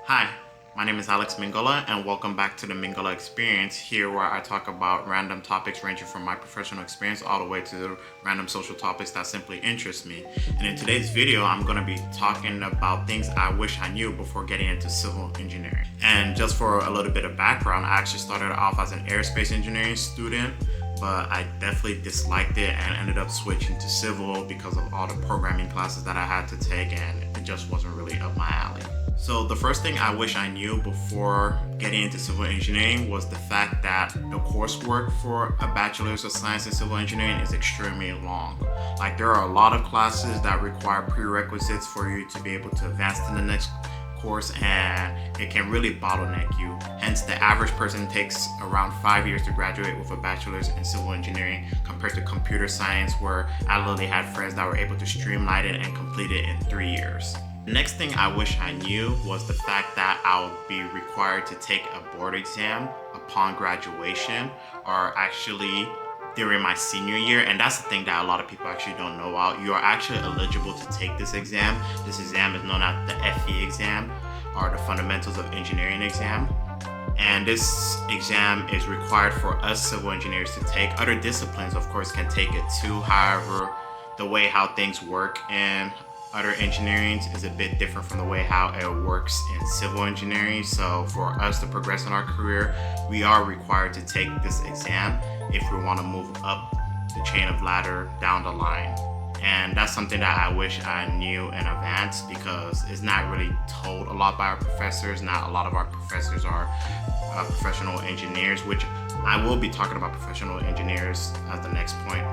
Hi, my name is Alex Mingola, and welcome back to the Mingola Experience, here where I talk about random topics ranging from my professional experience all the way to the random social topics that simply interest me. And in today's video, I'm going to be talking about things I wish I knew before getting into civil engineering. And just for a little bit of background, I actually started off as an aerospace engineering student, but I definitely disliked it and ended up switching to civil because of all the programming classes that I had to take, and it just wasn't really up my alley. So the first thing I wish I knew before getting into civil engineering was the fact that the coursework for a bachelor's of science in civil engineering is extremely long. Like, there are a lot of classes that require prerequisites for you to be able to advance to the next course, and it can really bottleneck you. Hence, the average person takes around 5 years to graduate with a bachelor's in civil engineering compared to computer science, where I literally had friends that were able to streamline it and complete it in 3 years. The next thing I wish I knew was the fact that I'll be required to take a board exam upon graduation, or actually during my senior year. And that's the thing that a lot of people actually don't know about. You are actually eligible to take this exam. This exam is known as the FE exam, or the Fundamentals of Engineering exam. And this exam is required for us civil engineers to take. Other disciplines, of course, can take it too. However, the way how things work in other engineering is a bit different from the way how it works in civil engineering. So for us to progress in our career, we are required to take this exam if we want to move up the chain of ladder down the line. And that's something that I wish I knew in advance, because it's not really told a lot by our professors. Not a lot of our professors are professional engineers, which I will be talking about professional engineers as the next point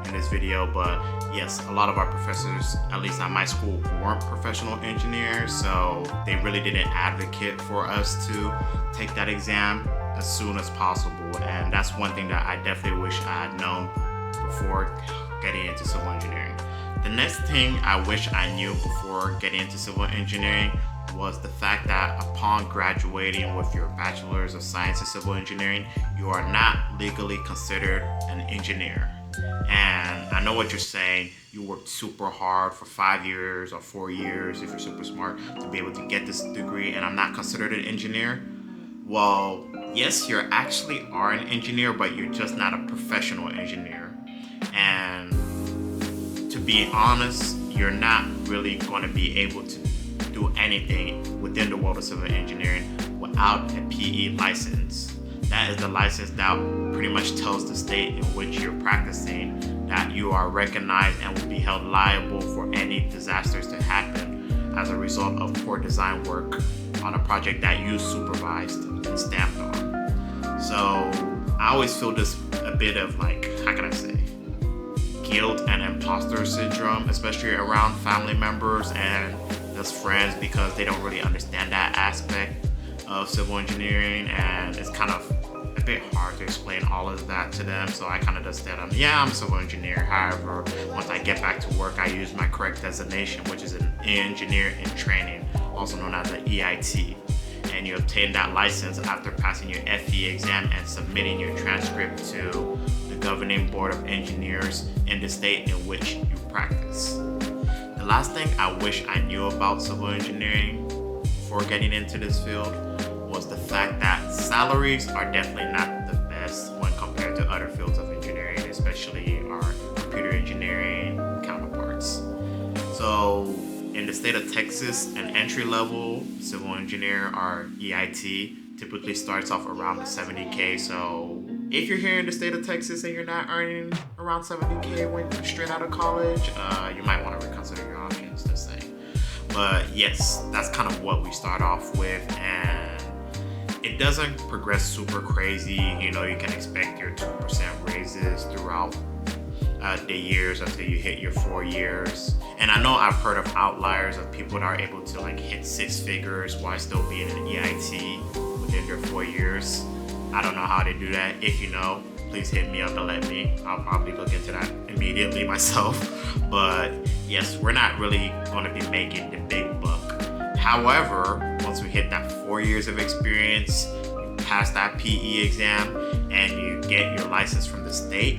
in this video. But yes, a lot of our professors, at least at my school, weren't professional engineers, so they really didn't advocate for us to take that exam as soon as possible. And that's one thing that I definitely wish I had known before getting into civil engineering. The next thing I wish I knew before getting into civil engineering was the fact that upon graduating with your bachelor's of science in civil engineering, you are not legally considered an engineer. And I know what you're saying. You worked super hard for 5 years or 4 years, if you're super smart, to be able to get this degree, and I'm not considered an engineer. Well, yes, you actually are an engineer, but you're just not a professional engineer. And to be honest, you're not really going to be able to do anything within the world of civil engineering without a PE license. That is the license that pretty much tells the state in which you're practicing that you are recognized and will be held liable for any disasters to happen as a result of poor design work on a project that you supervised and stamped on. So I always feel this a bit of, like, how can I say, guilt and imposter syndrome, especially around family members and just friends, because they don't really understand that aspect of civil engineering, and it's kind of a bit hard to explain all of that to them. So I kind of just tell them, yeah, I'm a civil engineer. However, once I get back to work, I use my correct designation, which is an engineer in training, also known as an EIT. And you obtain that license after passing your FE exam and submitting your transcript to the governing board of engineers in the state in which you practice. The last thing I wish I knew about civil engineering before getting into this field was the fact that salaries are definitely not the best when compared to other fields of engineering, especially our computer engineering counterparts. So in the state of Texas, an entry-level civil engineer, or EIT, typically starts off around the 70K. So if you're here in the state of Texas and you're not earning around 70K when you're straight out of college, you might want to reconsider your options, just saying. But yes, that's kind of what we start off with, and it doesn't progress super crazy. You know, you can expect your 2% raises throughout the years until you hit your 4 years. And I know I've heard of outliers of people that are able to, like, hit 6 figures while still being an EIT within their 4 years. I don't know how they do that. If you know, please hit me up and let me. I'll probably look into that immediately myself. But yes, we're not really going to be making the big buck. However, once we hit that 4 years of experience, you pass that PE exam, and you get your license from the state,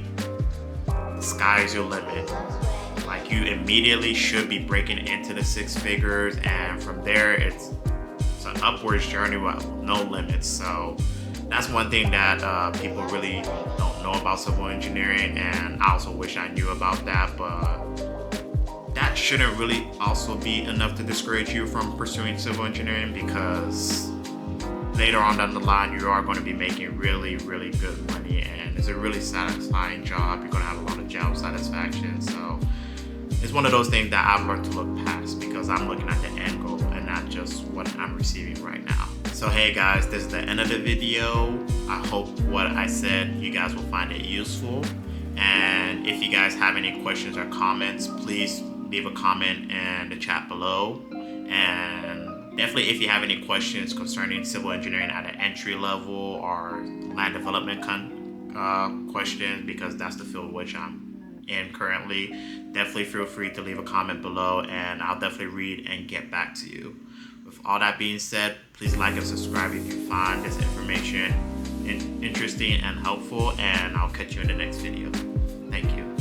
the sky is your limit. Like, you immediately should be breaking into the 6 figures, and from there it's an upwards journey with no limits. So that's one thing that people really don't know about civil engineering, and I also wish I knew about that, but that shouldn't really also be enough to discourage you from pursuing civil engineering, because later on down the line you are going to be making really, really good money, and it's a really satisfying job. You're going to have a lot of job satisfaction. So it's one of those things that I've learned to look past, because I'm looking at the end goal and not just what I'm receiving right now. So hey guys, this is the end of the video. I hope what I said, you guys will find it useful. And if you guys have any questions or comments, please leave a comment in the chat below. And definitely, if you have any questions concerning civil engineering at an entry level or land development questions, because that's the field which I'm in currently, definitely feel free to leave a comment below, and I'll definitely read and get back to you. With all that being said, please like and subscribe if you find this information interesting and helpful, and I'll catch you in the next video. Thank you.